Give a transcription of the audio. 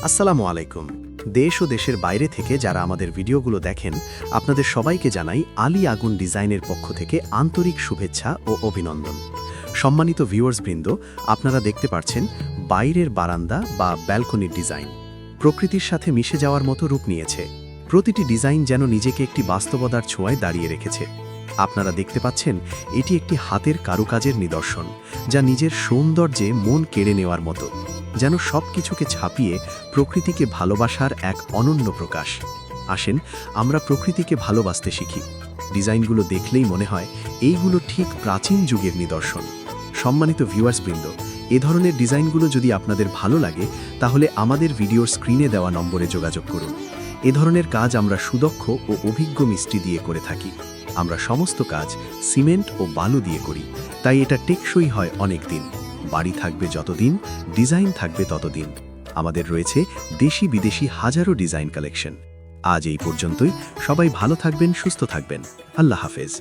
আসসালামু আলাইকুম। দেশ ও দেশের বাইরে থেকে যারা আমাদের ভিডিওগুলো দেখেন, আপনাদের সবাইকে জানাই আলী আগুন ডিজাইনের পক্ষ থেকে আন্তরিক শুভেচ্ছা ও অভিনন্দন। সম্মানিত ভিউয়ার্সবৃন্দ, আপনারা দেখতে পাচ্ছেন বাইরের বারান্দা বা ব্যালকনির ডিজাইন প্রকৃতির সাথে মিশে যাওয়ার মতো রূপ নিয়েছে। প্রতিটি ডিজাইন যেন নিজেকে একটি বাস্তবতার ছোঁয়ায় দাঁড়িয়ে রেখেছে। আপনারা দেখতে পাচ্ছেন এটি একটি হাতের কারুকাজের নিদর্শন, যা নিজের সৌন্দর্যে মন কেড়ে নেওয়ার মতো, যেন সব কিছুকে ছাপিয়ে প্রকৃতিকে ভালোবাসার এক অনন্য প্রকাশ। আসেন আমরা প্রকৃতিকে ভালোবাসতে শিখি। ডিজাইনগুলো দেখলেই মনে হয় এইগুলো ঠিক প্রাচীন যুগের নিদর্শন। সম্মানিত ভিউয়ার্সবৃন্দ, এ ধরনের ডিজাইনগুলো যদি আপনাদের ভালো লাগে তাহলে আমাদের ভিডিওর স্ক্রিনে দেওয়া নম্বরে যোগাযোগ করুন। এ ধরনের কাজ আমরা সুদক্ষ ও অভিজ্ঞ মিস্ত্রি দিয়ে করে থাকি। আমরা সমস্ত কাজ সিমেন্ট ও বালু দিয়ে করি, তাই এটা টেকসই হয় অনেক দিন। বাড়ি থাকবে যতদিন, ডিজাইন থাকবে ততদিন। আমাদের রয়েছে দেশি বিদেশি হাজারো ডিজাইন কালেকশন। আজ এই পর্যন্তই। সবাই ভালো থাকবেন, সুস্থ থাকবেন। আল্লাহ হাফেজ।